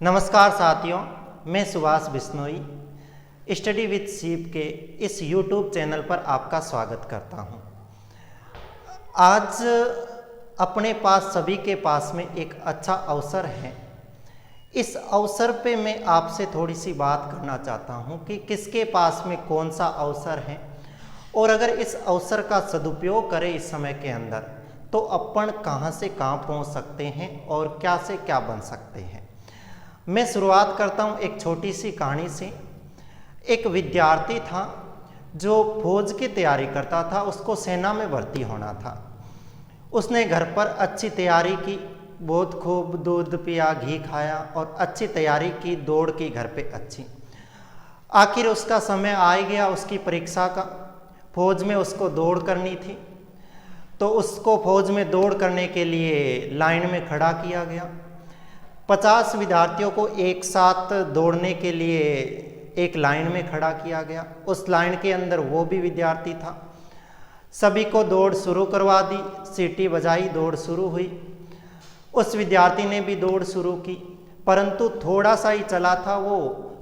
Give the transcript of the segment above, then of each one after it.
नमस्कार साथियों, मैं सुभाष बिश्नोई स्टडी विद सीप के इस यूट्यूब चैनल पर आपका स्वागत करता हूं। आज अपने पास सभी के पास में एक अच्छा अवसर है। इस अवसर पे मैं आपसे थोड़ी सी बात करना चाहता हूं कि किसके पास में कौन सा अवसर है और अगर इस अवसर का सदुपयोग करें इस समय के अंदर तो अपन कहां से कहां पहुंच सकते हैं और क्या से क्या बन सकते हैं। मैं शुरुआत करता हूं एक छोटी सी कहानी से। एक विद्यार्थी था जो फौज की तैयारी करता था, उसको सेना में भर्ती होना था। उसने घर पर अच्छी तैयारी की, बहुत खूब दूध पिया, घी खाया और अच्छी तैयारी की, दौड़ की घर पे अच्छी। आखिर उसका समय आ गया उसकी परीक्षा का। फौज में उसको दौड़ करनी थी, तो उसको फौज में दौड़ करने के लिए लाइन में खड़ा किया गया। 50 विद्यार्थियों को एक साथ दौड़ने के लिए एक लाइन में खड़ा किया गया। उस लाइन के अंदर वो भी विद्यार्थी था। सभी को दौड़ शुरू करवा दी, सीटी बजाई, दौड़ शुरू हुई। उस विद्यार्थी ने भी दौड़ शुरू की, परंतु थोड़ा सा ही चला था वो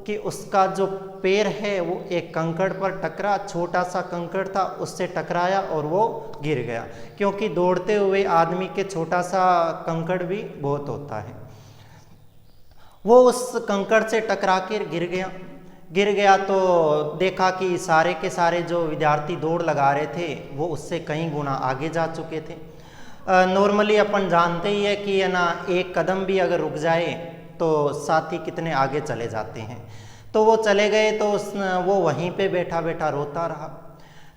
कि उसका जो पैर है वो एक कंकड़ पर टकरा। छोटा सा कंकड़ था, उससे टकराया और वो गिर गया, क्योंकि दौड़ते हुए आदमी के छोटा सा कंकड़ भी बहुत होता है। वो उस कंकड़ से टकरा कर गिर गया तो देखा कि सारे के सारे जो विद्यार्थी दौड़ लगा रहे थे वो उससे कई गुना आगे जा चुके थे। नॉर्मली अपन जानते ही है कि है ना, एक कदम भी अगर रुक जाए तो साथी कितने आगे चले जाते हैं। तो वो चले गए तो वो वहीं पे बैठा बैठा रोता रहा।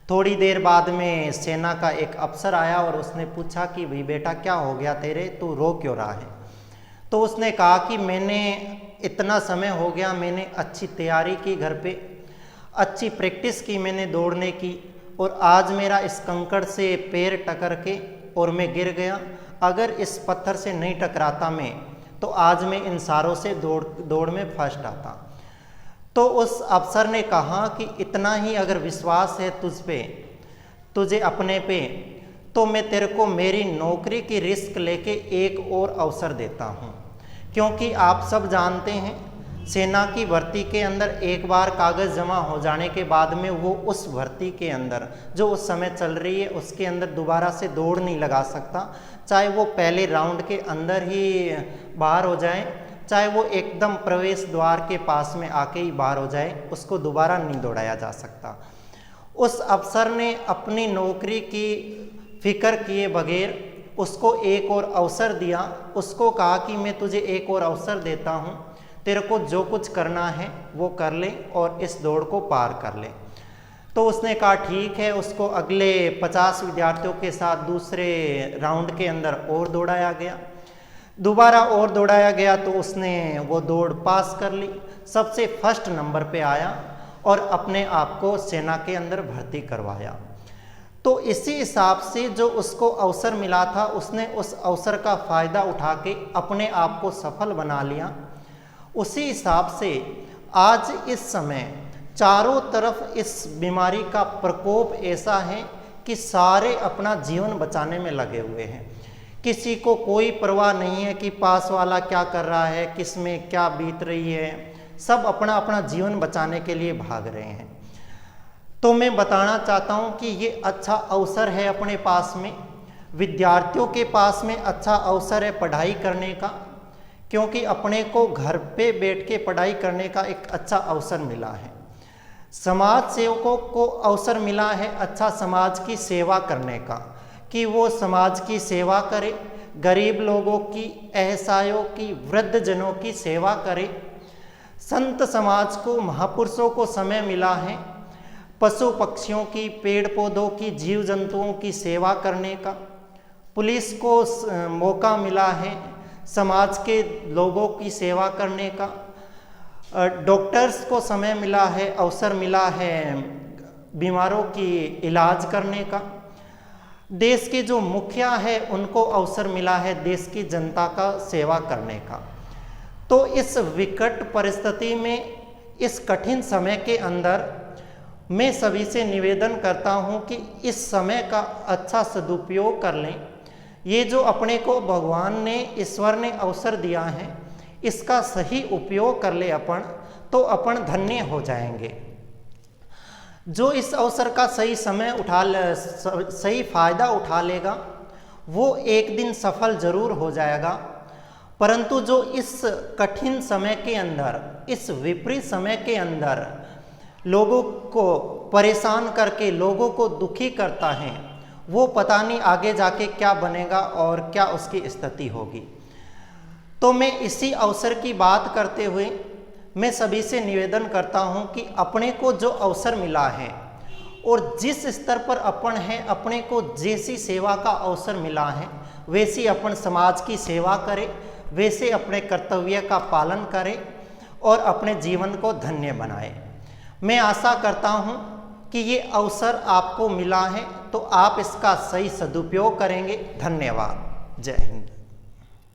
थोड़ी देर बाद में सेना का एक अफसर आया और उसने पूछा कि भाई बेटा क्या हो गया तेरे, तू रो क्यों रहा है। तो उसने कहा कि मैंने इतना समय हो गया, मैंने अच्छी तैयारी की, घर पे अच्छी प्रैक्टिस की मैंने दौड़ने की, और आज मेरा इस कंकड़ से पैर टकर के और मैं गिर गया। अगर इस पत्थर से नहीं टकराता मैं तो आज मैं इन सारों से दौड़ में फर्स्ट आता। तो उस अफसर ने कहा कि इतना ही अगर विश्वास है तुझ पे, तुझे अपने पे, तो मैं तेरे को मेरी नौकरी की रिस्क लेके एक और अवसर देता हूँ। क्योंकि आप सब जानते हैं सेना की भर्ती के अंदर एक बार कागज़ जमा हो जाने के बाद में वो उस भर्ती के अंदर जो उस समय चल रही है उसके अंदर दोबारा से दौड़ नहीं लगा सकता। चाहे वो पहले राउंड के अंदर ही बाहर हो जाए, चाहे वो एकदम प्रवेश द्वार के पास में आके ही बाहर हो जाए, उसको दोबारा नहीं दौड़ाया जा सकता। उस अफसर ने अपनी नौकरी की फिक्र किए बगैर उसको एक और अवसर दिया। उसको कहा कि मैं तुझे एक और अवसर देता हूँ, तेरे को जो कुछ करना है वो कर ले और इस दौड़ को पार कर ले। तो उसने कहा ठीक है। उसको अगले 50 विद्यार्थियों के साथ दूसरे राउंड के अंदर और दौड़ाया गया, दोबारा और दौड़ाया गया, तो उसने वो दौड़ पास कर ली, सबसे फर्स्ट नंबर पे आया और अपने आप को सेना के अंदर भर्ती करवाया। तो इसी हिसाब से जो उसको अवसर मिला था उसने उस अवसर का फ़ायदा उठा के अपने आप को सफल बना लिया। उसी हिसाब से आज इस समय चारों तरफ इस बीमारी का प्रकोप ऐसा है कि सारे अपना जीवन बचाने में लगे हुए हैं। किसी को कोई परवाह नहीं है कि पास वाला क्या कर रहा है, किस में क्या बीत रही है। सब अपना अपना जीवन बचाने के लिए भाग रहे हैं। तो मैं बताना चाहता हूं कि ये अच्छा अवसर है अपने पास में, विद्यार्थियों के पास में अच्छा अवसर है पढ़ाई करने का, क्योंकि अपने को घर पे बैठ के पढ़ाई करने का एक अच्छा अवसर मिला है। समाज सेवकों को अवसर मिला है अच्छा समाज की सेवा करने का, कि वो समाज की सेवा करे, गरीब लोगों की, असहायों की, वृद्धजनों की सेवा करे। संत समाज को, महापुरुषों को समय मिला है पशु पक्षियों की, पेड़ पौधों की, जीव जंतुओं की सेवा करने का। पुलिस को मौका मिला है समाज के लोगों की सेवा करने का। डॉक्टर्स को समय मिला है, अवसर मिला है बीमारों की इलाज करने का। देश के जो मुखिया है उनको अवसर मिला है देश की जनता का सेवा करने का। तो इस विकट परिस्थिति में, इस कठिन समय के अंदर मैं सभी से निवेदन करता हूं कि इस समय का अच्छा सदुपयोग कर लें। ये जो अपने को भगवान ने, ईश्वर ने अवसर दिया है, इसका सही उपयोग कर ले अपन, तो अपन धन्य हो जाएंगे। जो इस अवसर का सही सही फायदा उठा लेगा वो एक दिन सफल जरूर हो जाएगा, परंतु जो इस कठिन समय के अंदर, इस विपरीत समय के अंदर लोगों को परेशान करके लोगों को दुखी करता है, वो पता नहीं आगे जाके क्या बनेगा और क्या उसकी स्थिति होगी। तो मैं इसी अवसर की बात करते हुए मैं सभी से निवेदन करता हूं कि अपने को जो अवसर मिला है और जिस स्तर पर अपन है, अपने को जैसी सेवा का अवसर मिला है वैसी अपन समाज की सेवा करें, वैसे अपने कर्तव्य का पालन करें और अपने जीवन को धन्य बनाएं। मैं आशा करता हूं कि ये अवसर आपको मिला है तो आप इसका सही सदुपयोग करेंगे। धन्यवाद। जय हिंद।